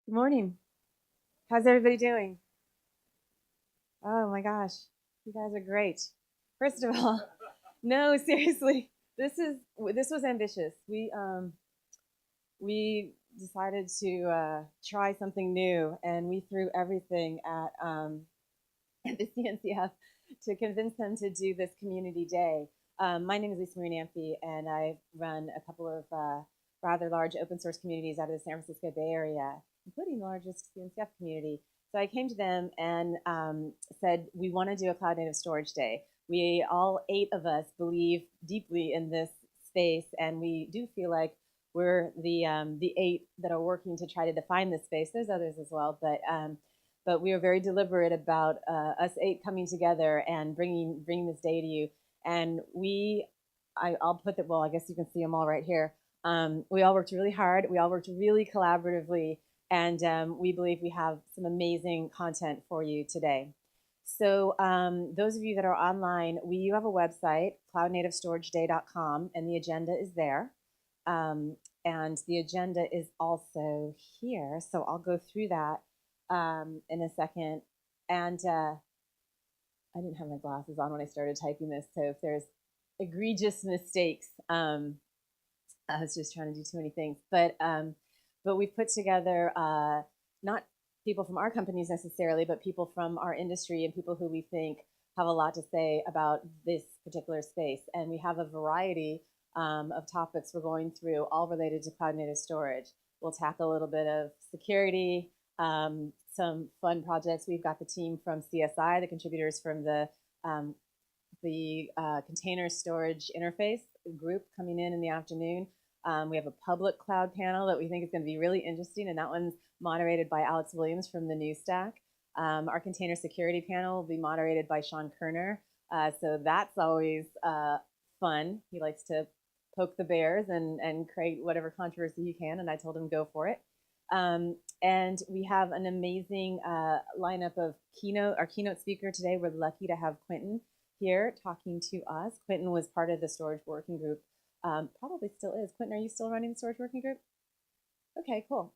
Good morning. How's everybody doing? Oh my gosh, you guys are great. First of all, no, seriously, this was ambitious. We decided to try something new, and we threw everything at at the CNCF to convince them to do this community day. My name is Lisa Marie Namphy, and I run a couple of rather large open source communities out of the San Francisco Bay Area, including the largest CNCF community. So I came to them and said, we want to do a cloud native storage day. We all 8 of us believe deeply in this space, and we do feel like we're the 8 that are working to try to define this space. There's others as well, but we are very deliberate about us 8 coming together and bringing this day to you. And I'll put that. Well, I guess you can see them all right here. We all worked really hard. We all worked really collaboratively, and we believe we have some amazing content for you today. So those of you that are online, we have a website, cloudnativestorageday.com, and the agenda is there. And the agenda is also here. So I'll go through that in a second. And I didn't have my glasses on when I started typing this, so if there's egregious mistakes, I was just trying to do too many things. But we've put together not people from our companies necessarily, but people from our industry and people who we think have a lot to say about this particular space. And we have a variety of topics we're going through, all related to cloud native storage. We'll tackle a little bit of security, some fun projects. We've got the team from CSI, the contributors from the container storage interface group coming in the afternoon. We have a public cloud panel that we think is going to be really interesting, and that one's moderated by Alex Williams from the New Stack. Our container security panel will be moderated by Sean Kerner. So that's always fun. He likes to poke the bears and create whatever controversy he can, and I told him go for it. And we have an amazing lineup of our keynote speaker today. We're lucky to have Quentin here talking to us. Quentin was part of the storage working group, probably still is. Quentin, are you still running the storage working group? Okay, cool.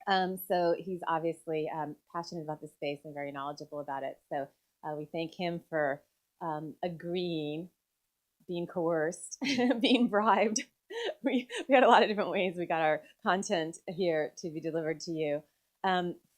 So he's obviously passionate about this space and very knowledgeable about it. So we thank him for agreeing, being coerced, being bribed. We had a lot of different ways we got our content here to be delivered to you.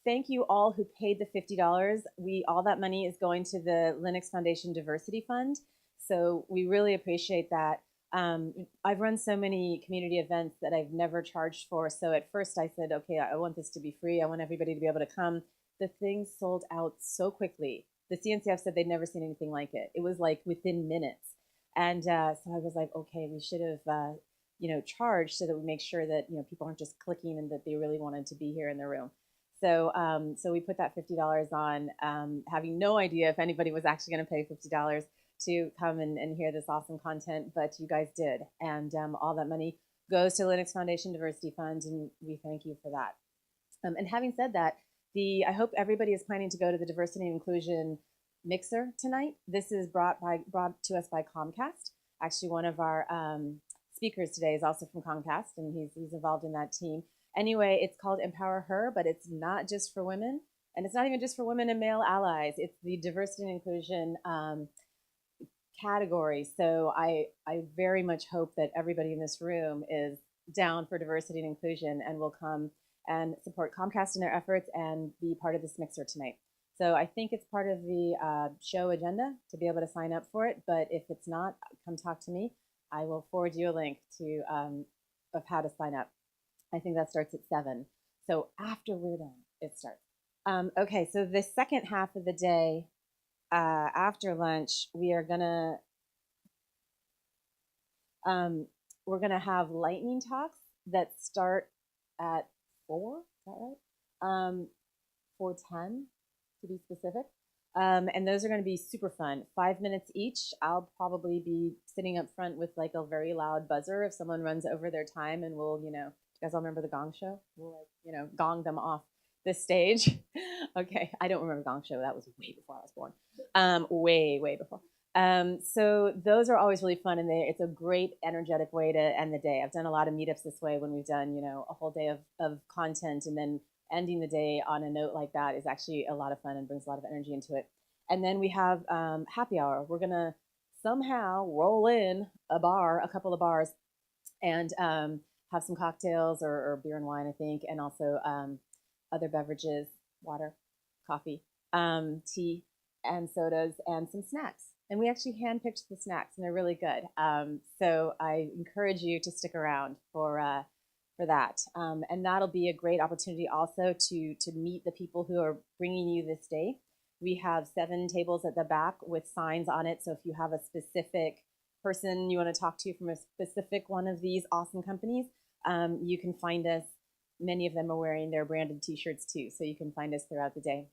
Thank you all who paid the $50. All that money is going to the Linux Foundation Diversity Fund. So we really appreciate that. I've run so many community events that I've never charged for. So at first I said, okay, I want this to be free. I want everybody to be able to come. The thing sold out so quickly. The CNCF said they'd never seen anything like it. It was like within minutes. And so I was like, okay, we should have charged so that we make sure that people aren't just clicking and that they really wanted to be here in the room. So so we put that $50 on, having no idea if anybody was actually going to pay $50 to come and hear this awesome content, but you guys did. And all that money goes to Linux Foundation Diversity Fund, and we thank you for that. And having said that, I hope everybody is planning to go to the diversity and inclusion mixer tonight. This is brought to us by Comcast. Actually, one of our speakers today is also from Comcast, and he's involved in that team. Anyway, it's called Empower Her, but it's not just for women, and it's not even just for women and male allies. It's the diversity and inclusion category. So I very much hope that everybody in this room is down for diversity and inclusion and will come and support Comcast in their efforts and be part of this mixer tonight. So I think it's part of the show agenda to be able to sign up for it. But if it's not, come talk to me. I will forward you a link to of how to sign up. I think that starts at 7. So after we're done, it starts. Okay, so the second half of the day, after lunch, we're gonna have lightning talks that start at 4. Is that right? 4:10 to be specific. And those are going to be super fun. 5 minutes each. I'll probably be sitting up front with like a very loud buzzer if someone runs over their time, and we'll, do you guys all remember the Gong Show? We'll gong them off the stage. Okay, I don't remember Gong Show. That was way before I was born. Way before. So those are always really fun, and it's a great energetic way to end the day. I've done a lot of meetups this way when we've done, a whole day of content, and then ending the day on a note like that is actually a lot of fun and brings a lot of energy into it. And then we have happy hour. We're gonna somehow roll in a couple of bars, and have some cocktails or beer and wine, I think, and also other beverages, water, coffee, tea, and sodas, and some snacks. And we actually handpicked the snacks, and they're really good. So I encourage you to stick around for that. And that'll be a great opportunity also to meet the people who are bringing you this day. We have 7 tables at the back with signs on it. So if you have a specific person you want to talk to from a specific one of these awesome companies, you can find us. Many of them are wearing their branded t-shirts too, so you can find us throughout the day.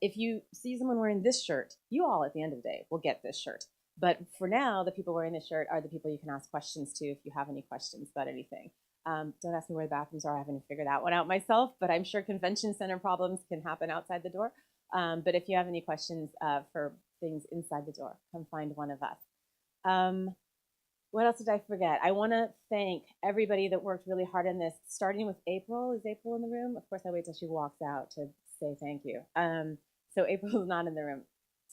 If you see someone wearing this shirt, you all at the end of the day will get this shirt. But for now, the people wearing this shirt are the people you can ask questions to if you have any questions about anything. Don't ask me where the bathrooms are. I haven't figured that one out myself, but I'm sure convention center problems can happen outside the door. But if you have any questions for things inside the door, come find one of us. What else did I forget? I want to thank everybody that worked really hard on this, starting with April. Is April in the room? Of course, I wait till she walks out to say thank you. So April is not in the room.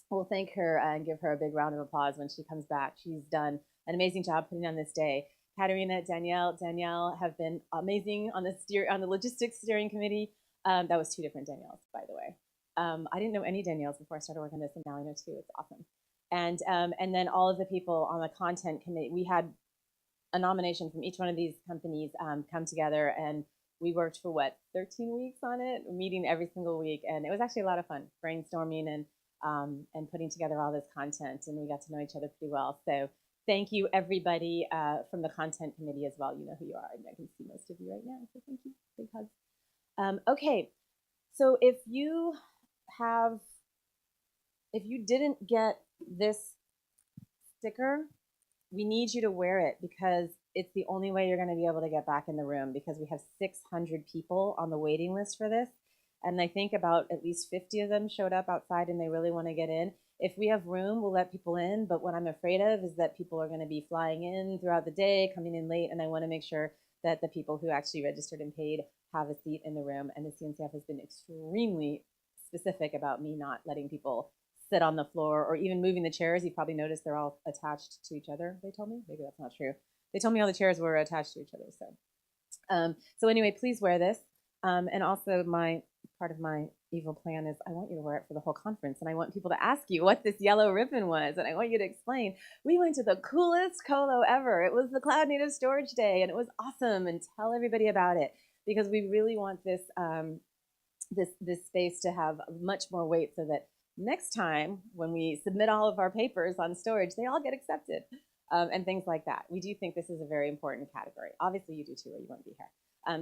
We'll thank her and give her a big round of applause when she comes back. She's done an amazing job putting on this day. Katerina, Danielle have been amazing on the logistics steering committee. That was 2 different Danielles, by the way. I didn't know any Danielles before I started working on this, and now I know 2. It's awesome. And then all of the people on the content committee, we had a nomination from each one of these companies come together, and we worked for 13 weeks on it, meeting every single week, and it was actually a lot of fun, brainstorming and putting together all this content, and we got to know each other pretty well. So thank you, everybody from the content committee as well. You know who you are, and I can see most of you right now, so thank you. Big hugs. Okay, so if you didn't get this sticker, we need you to wear it because it's the only way you're going to be able to get back in the room, because we have 600 people on the waiting list for this. And I think about at least 50 of them showed up outside and they really want to get in. If we have room, we'll let people in. But what I'm afraid of is that people are going to be flying in throughout the day, coming in late. And I want to make sure that the people who actually registered and paid have a seat in the room. And the CNCF has been extremely specific about me not letting people sit on the floor or even moving the chairs. You probably noticed they're all attached to each other, they told me. Maybe that's not true. They told me all the chairs were attached to each other. So anyway, please wear this. And also part of my evil plan is I want you to wear it for the whole conference, and I want people to ask you what this yellow ribbon was, and I want you to explain. We went to the coolest colo ever. It was the Cloud Native Storage Day, and it was awesome, and tell everybody about it, because we really want this this space to have much more weight, so that next time when we submit all of our papers on storage, they all get accepted, and things like that. We do think this is a very important category. Obviously, you do too, or you wouldn't be here.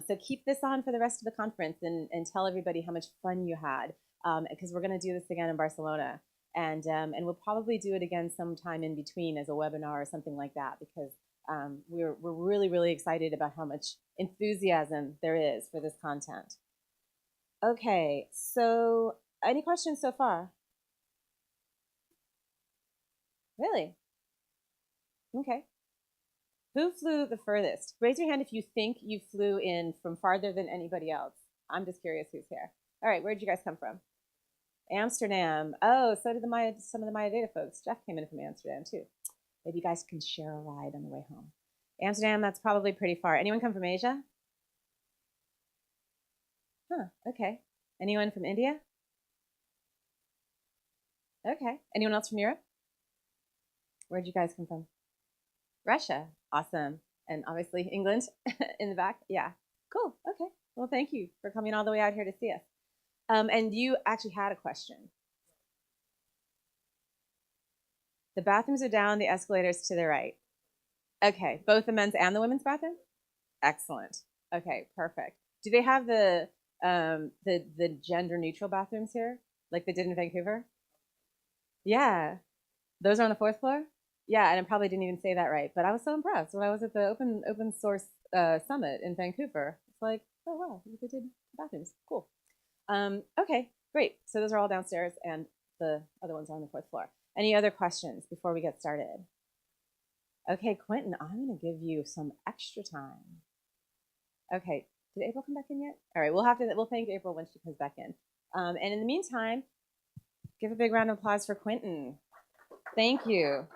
So keep this on for the rest of the conference and tell everybody how much fun you had, because we're going to do this again in Barcelona. And we'll probably do it again sometime in between as a webinar or something like that, because we're really, really excited about how much enthusiasm there is for this content. Okay, so any questions so far? Really? Okay. Who flew the furthest? Raise your hand if you think you flew in from farther than anybody else. I'm just curious who's here. All right, where'd you guys come from? Amsterdam. Oh, so did some of the Maya Data folks. Jeff came in from Amsterdam too. Maybe you guys can share a ride on the way home. Amsterdam, that's probably pretty far. Anyone come from Asia? Huh, okay. Anyone from India? Okay. Anyone else from Europe? Where'd you guys come from? Russia. Awesome. And obviously England in the back. Yeah. Cool. Okay. Well, thank you for coming all the way out here to see us. And you actually had a question. The bathrooms are down, the escalators to the right. Okay. Both the men's and the women's bathroom? Excellent. Okay. Perfect. Do they have the gender neutral bathrooms here, like they did in Vancouver? Yeah. Those are on the 4th floor? Yeah, and I probably didn't even say that right, but I was so impressed when I was at the open source summit in Vancouver. It's like, oh wow, they did bathrooms. Cool. Okay, great. So those are all downstairs, and the other ones are on the 4th floor. Any other questions before we get started? Okay, Quentin, I'm going to give you some extra time. Okay, Did April come back in yet? All right, we'll thank April when she comes back in. And in the meantime, give a big round of applause for Quentin. Thank you.